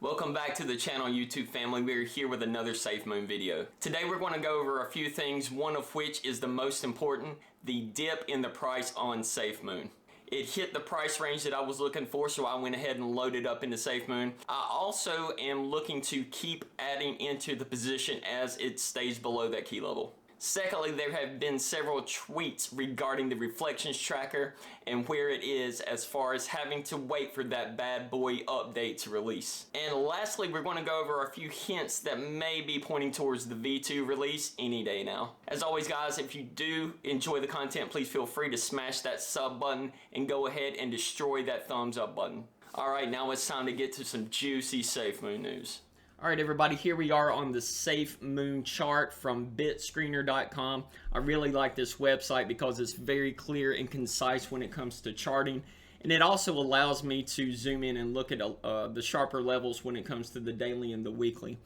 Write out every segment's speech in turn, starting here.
Welcome back to the channel, YouTube family. We're here with another SAFEMOON video. Today we're going to go over a few things, one of which is the most important, the dip in the price on SAFEMOON. It hit the price range that I was looking for, so I went ahead and loaded up into SAFEMOON. I also am looking to keep adding into the position as it stays below that key level. Secondly, there have been several tweets regarding the reflections tracker and where it is as far as having to wait for that bad boy update to release. And lastly, we're going to go over a few hints that may be pointing towards the V2 release any day now. As always guys, if you do enjoy the content, please feel free to smash that sub button and go ahead and destroy that thumbs up button. Alright, now it's time to get to some juicy SAFEMOON news. Alright everybody, here we are on the SAFEMOON chart from bitscreener.com. I really like this website because it's very clear and concise when it comes to charting. And it also allows me to zoom in and look at the sharper levels when it comes to the daily and the weekly.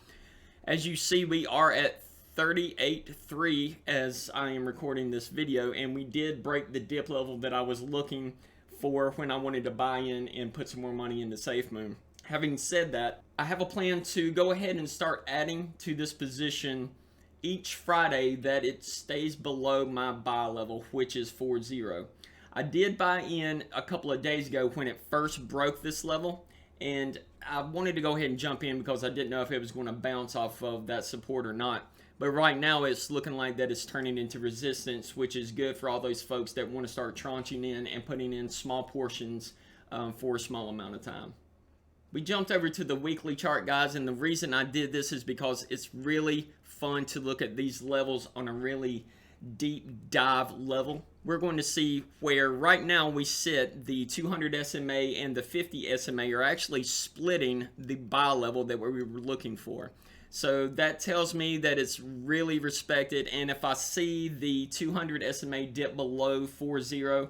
As you see, we are at 38.3 as I am recording this video, and we did break the dip level that I was looking for when I wanted to buy in and put some more money into SAFEMOON. Having said that, I have a plan to go ahead and start adding to this position each Friday that it stays below my buy level, which is 4.0. I did buy in a couple of days ago when it first broke this level, and I wanted to go ahead and jump in because I didn't know if it was going to bounce off of that support or not. But right now it's looking like that it's turning into resistance, which is good for all those folks that want to start tranching in and putting in small portions for a small amount of time. We jumped over to the weekly chart, guys, and the reason I did this is because it's really fun to look at these levels on a really deep dive level. We're going to see where right now we sit, the 200 SMA and the 50 SMA are actually splitting the buy level that we were looking for. So that tells me that it's really respected, and if I see the 200 SMA dip below 4.0,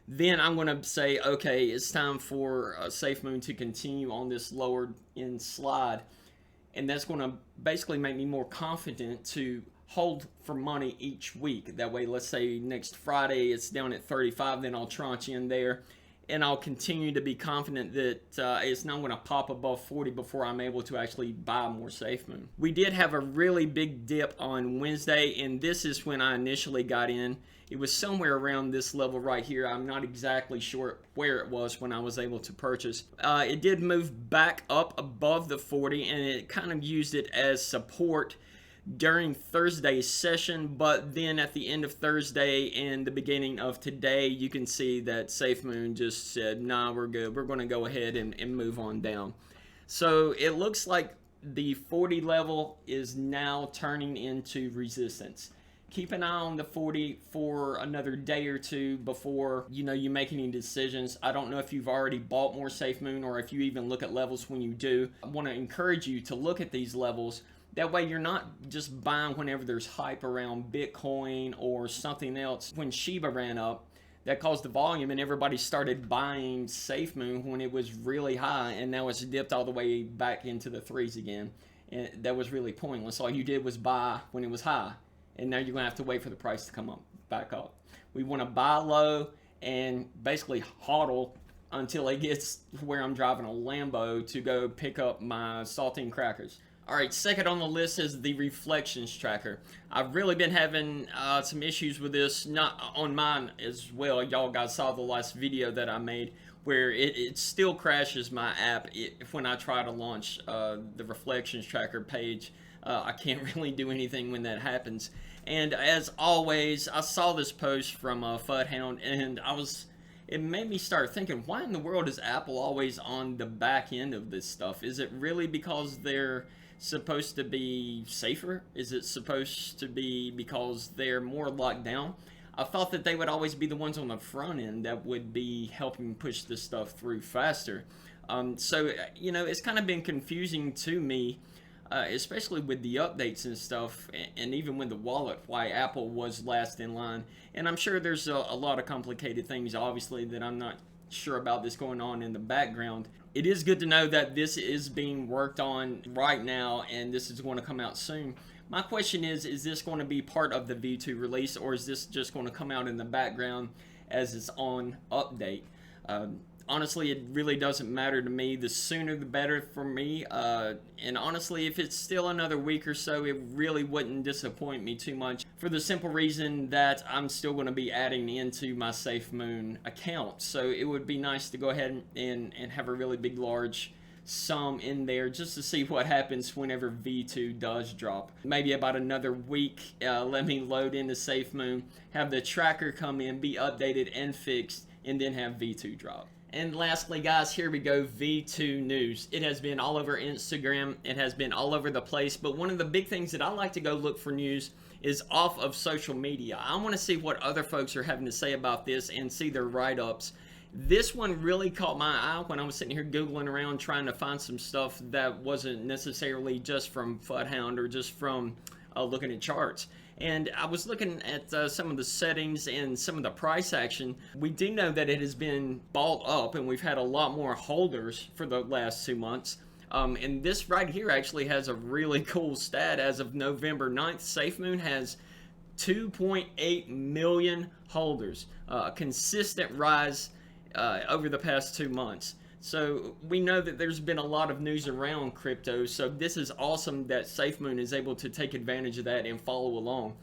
then I'm going to say, okay, it's time for SAFEMOON to continue on this lower end slide. And that's going to basically make me more confident to hold for money each week. That way, let's say next Friday it's down at 35, then I'll tranche in there. And I'll continue to be confident that it's not going to pop above 40 before I'm able to actually buy more SAFEMOON. We did have a really big dip on Wednesday, and this is when I initially got in. It was somewhere around this level right here. I'm not exactly sure where it was when I was able to purchase. It did move back up above the 40, and it kind of used it as support during Thursday's session, but then at the end of Thursday and the beginning of today, you can see that SAFEMOON just said, nah, we're good. We're going to go ahead and move on down. So it looks like the 40 level is now turning into resistance. Keep an eye on the 40 for another day or two before you make any decisions. I don't know if you've already bought more SAFEMOON or if you even look at levels when you do. I want to encourage you to look at these levels. That way you're not just buying whenever there's hype around Bitcoin or something else. When Shiba ran up, that caused the volume and everybody started buying SAFEMOON when it was really high, and now it's dipped all the way back into the threes again. And that was really pointless. All you did was buy when it was high, and now you're going to have to wait for the price to come up, back up. We want to buy low and basically hodl until it gets where I'm driving a Lambo to go pick up my saltine crackers. Alright, second on the list is the reflections tracker. I've really been having some issues with this, not on mine as well. Y'all guys saw the last video that I made where it still crashes my app when I try to launch the reflections tracker page. I can't really do anything when that happens. And as always, I saw this post from Fudhound, and it made me start thinking, why in the world is Apple always on the back end of this stuff? Is it really because they're supposed to be safer? Is it supposed to be because they're more locked down? I thought that they would always be the ones on the front end that would be helping push this stuff through faster. So it's kind of been confusing to me, especially with the updates and stuff, and even with the wallet, why Apple was last in line. And I'm sure there's a lot of complicated things, obviously, that I'm not sure about this going on in the background. It is good to know that this is being worked on right now, and this is going to come out soon. My question is this going to be part of the V2 release, or is this just going to come out in the background as its own update? honestly, it really doesn't matter to me. The sooner the better for me. And honestly, if it's still another week or so, it really wouldn't disappoint me too much, for the simple reason that I'm still going to be adding into my SAFEMOON account. So it would be nice to go ahead and have a really big, large sum in there just to see what happens whenever V2 does drop. Maybe about another week, let me load into SAFEMOON, have the tracker come in, be updated and fixed, and then have V2 drop. And lastly, guys, here we go, V2 news. It has been all over Instagram, it has been all over the place, but one of the big things that I like to go look for news is off of social media. I want to see what other folks are having to say about this and see their write-ups. This one really caught my eye when I was sitting here Googling around trying to find some stuff that wasn't necessarily just from FUDHound or just from looking at charts. And I was looking at some of the settings and some of the price action. We do know that it has been bought up and we've had a lot more holders for the last 2 months. And this right here actually has a really cool stat. As of November 9th, SAFEMOON has 2.8 million holders, a consistent rise over the past 2 months. So we know that there's been a lot of news around crypto, so this is awesome that SAFEMOON is able to take advantage of that and follow along.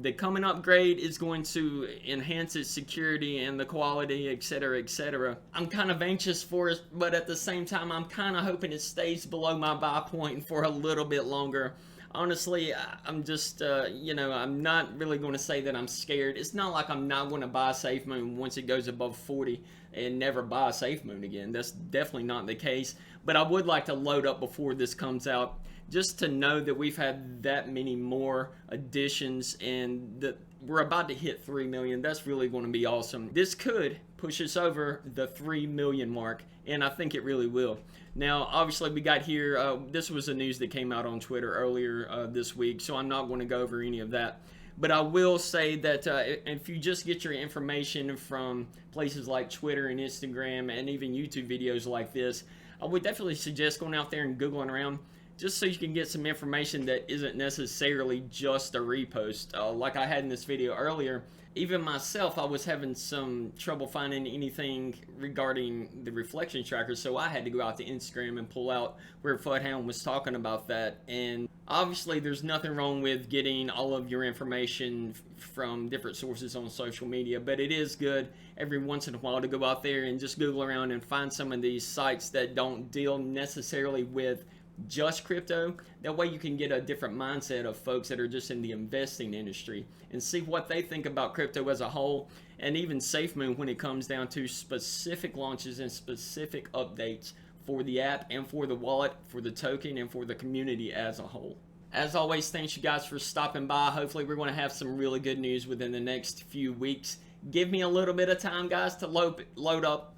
The coming upgrade is going to enhance its security and the quality, etc., etc. I'm kind of anxious for it, but at the same time, I'm kind of hoping it stays below my buy point for a little bit longer. Honestly, I'm just, I'm not really going to say that I'm scared. It's not like I'm not going to buy SAFEMOON once it goes above 40 and never buy SAFEMOON again. That's definitely not the case. But I would like to load up before this comes out, just to know that we've had that many more additions and that we're about to hit 3 million. That's really going to be awesome. This could push us over the 3 million mark, and I think it really will. Now, obviously, we got here, this was the news that came out on Twitter earlier this week, so I'm not going to go over any of that. But I will say that if you just get your information from places like Twitter and Instagram and even YouTube videos like this, I would definitely suggest going out there and Googling around, just so you can get some information that isn't necessarily just a repost. Like I had in this video earlier, even myself, I was having some trouble finding anything regarding the reflection tracker, so I had to go out to Instagram and pull out where FUDHound was talking about that. And obviously there's nothing wrong with getting all of your information from different sources on social media, but it is good every once in a while to go out there and just Google around and find some of these sites that don't deal necessarily with just crypto. That way you can get a different mindset of folks that are just in the investing industry and see what they think about crypto as a whole, and even SAFEMOON when it comes down to specific launches and specific updates for the app and for the wallet, for the token, and for the community as a whole. As always, thanks you guys for stopping by. Hopefully we're going to have some really good news within the next few weeks. Give me a little bit of time, guys, to load up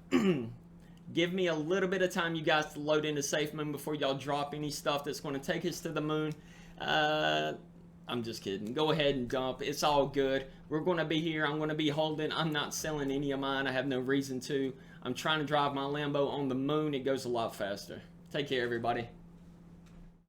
give me a little bit of time, you guys, to load into SAFEMOON before y'all drop any stuff that's going to take us to the moon. I'm just kidding. Go ahead and dump. It's all good. We're going to be here. I'm going to be holding. I'm not selling any of mine. I have no reason to. I'm trying to drive my Lambo on the moon. It goes a lot faster. Take care, everybody.